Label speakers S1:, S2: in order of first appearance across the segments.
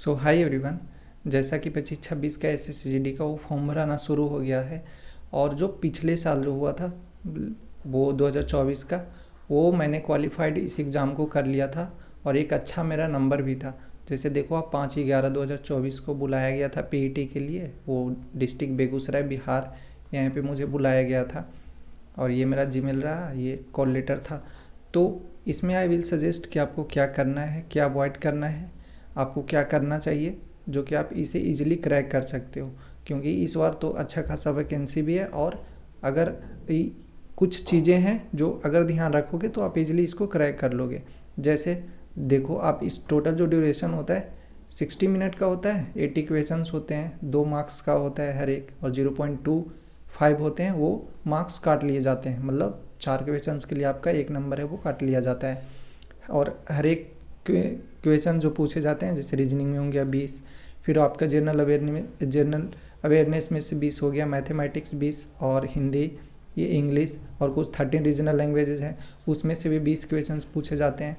S1: सो hi everyone. जैसा कि 25-26 का SSCGD का वो फॉर्म भराना शुरू हो गया है और जो पिछले साल जो हुआ था वो 2024 का, वो मैंने क्वालिफाइड इस एग्ज़ाम को कर लिया था और एक अच्छा मेरा नंबर भी था। जैसे देखो आप 5/11/2024 को बुलाया गया था PET के लिए, वो डिस्ट्रिक्ट बेगूसराय बिहार, यहाँ पे मुझे बुलाया गया था और ये मेरा जीमेल रहा, ये कॉल लेटर था। तो इसमें आई विल सजेस्ट कि आपको क्या करना है, क्या अवॉइड करना है, आपको क्या करना चाहिए जो कि आप इसे इजीली क्रैक कर सकते हो, क्योंकि इस बार तो अच्छा खासा वैकेंसी भी है और अगर कुछ चीज़ें हैं जो अगर ध्यान रखोगे तो आप इजीली इसको क्रैक कर लोगे। जैसे देखो आप इस टोटल जो ड्यूरेशन होता है 60 मिनट का होता है, 80 क्वेश्चंस होते हैं, 2 मार्क्स का होता है हर एक, और 0.25 होते हैं वो मार्क्स काट लिए जाते हैं, मतलब 4 क्वेश्चंस के लिए आपका 1 नंबर है वो काट लिया जाता है। और हर एक क्वेश्चन जो पूछे जाते हैं, जैसे रीजनिंग में हो गया 20, फिर आपका जनरल अवेयरनेस में से 20 हो गया, मैथमेटिक्स 20 और हिंदी, ये इंग्लिश और कुछ 13 रीजनल लैंग्वेजेस हैं उसमें से भी 20 क्वेश्चंस पूछे जाते हैं।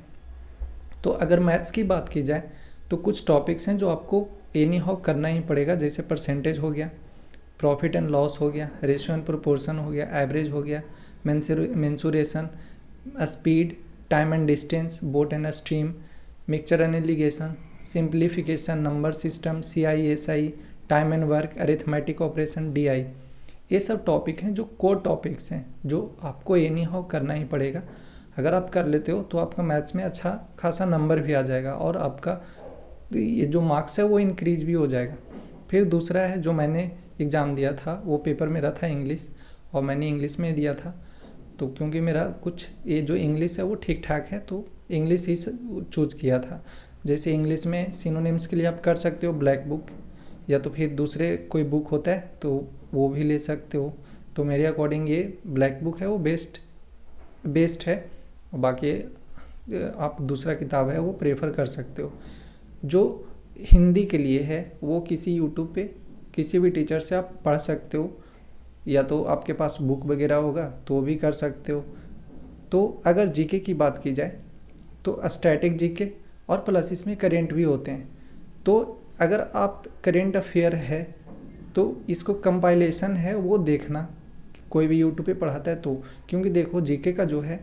S1: तो अगर मैथ्स की बात की जाए तो कुछ टॉपिक्स हैं जो आपको एनी हाउ करना ही पड़ेगा, जैसे परसेंटेज हो गया, प्रॉफिट एंड लॉस हो गया, रेशियो एंड प्रोपोर्शन हो गया, एवरेज हो गया, mensuration, speed, time and distance, boat and stream, mixture and allegation, simplification, number system, CI/SI, time and work, arithmetic operation, DI। ये सब टॉपिक हैं जो कोर टॉपिक्स हैं जो आपको एनी हाउ करना ही पड़ेगा। अगर आप कर लेते हो तो आपका मैथ्स में अच्छा खासा नंबर भी आ जाएगा और आपका ये जो मार्क्स है वो इंक्रीज भी हो जाएगा। फिर दूसरा है, जो मैंने एग्ज़ाम दिया था वो पेपर मेरा था इंग्लिश, और मैंने इंग्लिश में दिया था। तो क्योंकि मेरा कुछ ये जो इंग्लिश है वो ठीक ठाक है तो इंग्लिश ही चूज किया था। जैसे इंग्लिश में सिनोनिम्स के लिए आप कर सकते हो ब्लैक बुक, या तो फिर दूसरे कोई बुक होता है तो वो भी ले सकते हो। तो मेरे अकॉर्डिंग ये ब्लैक बुक है वो बेस्ट है, और बाकी आप दूसरा किताब है वो प्रेफर कर सकते हो। जो हिंदी के लिए है वो किसी यूट्यूब पे किसी भी टीचर से आप पढ़ सकते हो, या तो आपके पास बुक वगैरह होगा तो वो भी कर सकते हो। तो अगर जीके की बात की जाए तो स्टैटिक जीके और प्लस इसमें करेंट भी होते हैं। तो अगर आप करेंट अफेयर है तो इसको कंपाइलेशन है वो देखना, कोई भी यूट्यूब पे पढ़ाता है तो, क्योंकि देखो जीके का जो है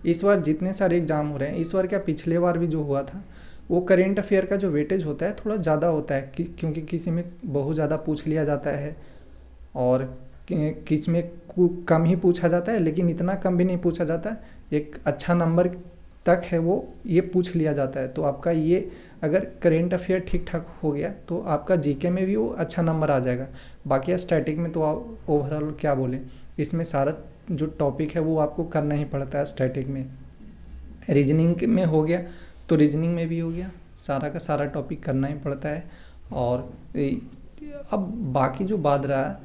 S1: इस बार जितने सारे एग्ज़ाम हो रहे हैं, इस बार क्या पिछले बार भी जो हुआ था, वो करेंट अफेयर का जो वेटेज होता है थोड़ा ज़्यादा होता है क्योंकि किसी में बहुत ज़्यादा पूछ लिया जाता है और किस में कम ही पूछा जाता है, लेकिन इतना कम भी नहीं पूछा जाता है, एक अच्छा नंबर तक है वो ये पूछ लिया जाता है। तो आपका ये अगर करेंट अफेयर ठीक ठाक हो गया तो आपका जीके में भी वो अच्छा नंबर आ जाएगा। बाकी स्टैटिक में तो आप ओवरऑल क्या बोले, इसमें सारा जो टॉपिक है वो आपको करना ही पड़ता है। स्टैटिक में रीजनिंग में हो गया तो रीजनिंग में भी हो गया, सारा का सारा टॉपिक करना ही पड़ता है। और अब बाकी जो बात रहा,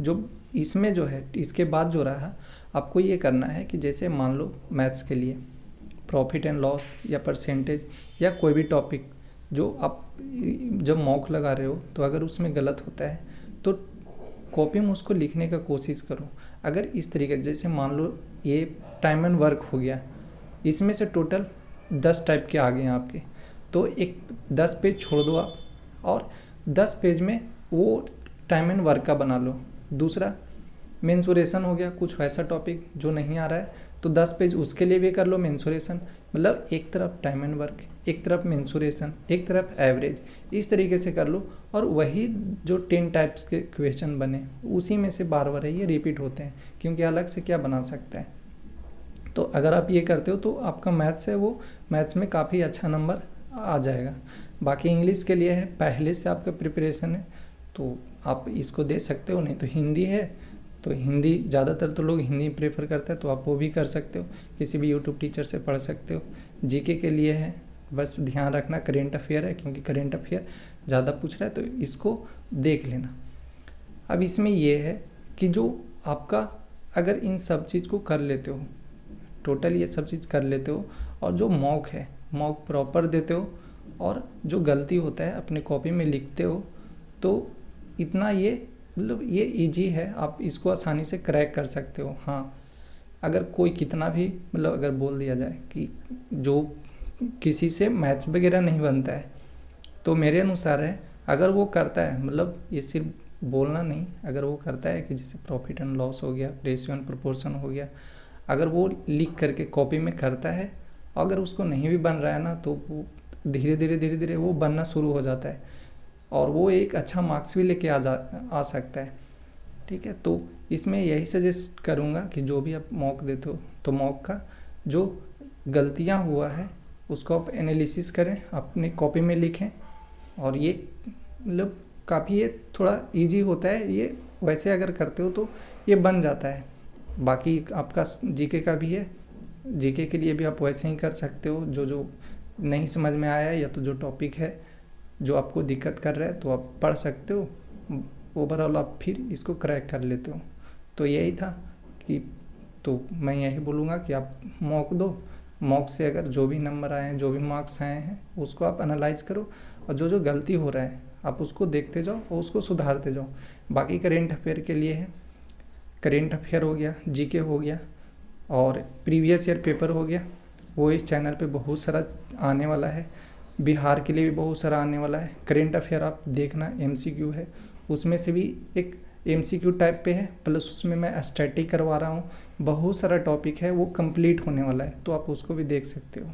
S1: जो इसमें जो है इसके बाद जो रहा, आपको ये करना है कि जैसे मान लो मैथ्स के लिए प्रॉफिट एंड लॉस या परसेंटेज या कोई भी टॉपिक जो आप जब मॉक लगा रहे हो तो अगर उसमें गलत होता है तो कॉपी में उसको लिखने का कोशिश करो। अगर इस तरीके जैसे मान लो ये टाइम एंड वर्क हो गया, इसमें से टोटल 10 टाइप के आ गए हैं आपके, तो एक 10 पेज छोड़ दो आप और 10 पेज में वो टाइम एंड वर्क का बना लो। दूसरा मेंसुरेशन हो गया, कुछ वैसा टॉपिक जो नहीं आ रहा है तो 10 पेज उसके लिए भी कर लो मेंसुरेशन, मतलब एक तरफ टाइम एंड वर्क, एक तरफ मेंसुरेशन, एक तरफ एवरेज, इस तरीके से कर लो। और वही जो 10 टाइप्स के क्वेश्चन बने उसी में से बार बार ये रिपीट होते हैं, क्योंकि अलग से क्या बना सकता है। तो अगर आप ये करते हो तो आपका मैथ्स है वो मैथ्स में काफ़ी अच्छा नंबर आ जाएगा। बाकी इंग्लिश के लिए है पहले से आपका प्रिपरेशन है तो आप इसको दे सकते हो, नहीं तो हिंदी है तो हिंदी ज़्यादातर तो लोग हिंदी प्रेफर करते हैं तो आप वो भी कर सकते हो, किसी भी यूट्यूब टीचर से पढ़ सकते हो। जीके के लिए है बस ध्यान रखना करेंट अफेयर है, क्योंकि करेंट अफेयर ज़्यादा पूछ रहा है तो इसको देख लेना। अब इसमें ये है कि जो आपका अगर इन सब चीज़ को कर लेते हो, टोटल ये सब चीज़ कर लेते हो और जो मॉक है मॉक प्रॉपर देते हो और जो गलती होता है अपने कॉपी में लिखते हो, तो इतना ये मतलब ये इजी है, आप इसको आसानी से क्रैक कर सकते हो। हाँ, अगर कोई कितना भी मतलब अगर बोल दिया जाए कि जो किसी से मैथ्स वगैरह नहीं बनता है तो मेरे अनुसार है, अगर वो करता है, मतलब ये सिर्फ बोलना नहीं, अगर वो करता है कि जैसे प्रॉफिट एंड लॉस हो गया, रेशियो एंड प्रोपोर्शन हो गया, अगर वो लिख करके कॉपी में करता है, अगर उसको नहीं भी बन रहा है ना, तो वो धीरे धीरे वो बनना शुरू हो जाता है और वो एक अच्छा मार्क्स भी लेके आ सकता है। ठीक है, तो इसमें यही सजेस्ट करूँगा कि जो भी आप मॉक देते हो तो मॉक का जो गलतियाँ हुआ है उसको आप एनालिसिस करें, अपने कॉपी में लिखें। और ये मतलब काफ़ी ये थोड़ा इजी होता है, ये वैसे अगर करते हो तो ये बन जाता है। बाकी आपका जीके का भी है, जीके के लिए भी आप वैसे ही कर सकते हो, जो नहीं समझ में आया या तो जो टॉपिक है जो आपको दिक्कत कर रहा है तो आप पढ़ सकते हो, ओवरऑल आप फिर इसको क्रैक कर लेते हो। तो यही था कि तो मैं यही बोलूँगा कि आप मॉक दो, मॉक से अगर जो भी नंबर आए हैं, जो भी मार्क्स आए हैं, उसको आप एनालाइज करो और जो गलती हो रहा है आप उसको देखते जाओ और उसको सुधारते जाओ। बाकी करेंट अफेयर के लिए है, करेंट अफेयर हो गया, जीके हो गया और प्रीवियस ईयर पेपर हो गया, वो इस चैनल पे बहुत सारा आने वाला है। बिहार के लिए भी बहुत सारा आने वाला है। करेंट अफेयर आप देखना, एमसीक्यू है, उसमें से भी एक एमसीक्यू टाइप पे है, प्लस उसमें मैं स्टैटिक करवा रहा हूँ, बहुत सारा टॉपिक है, वो कंप्लीट होने वाला है, तो आप उसको भी देख सकते हो।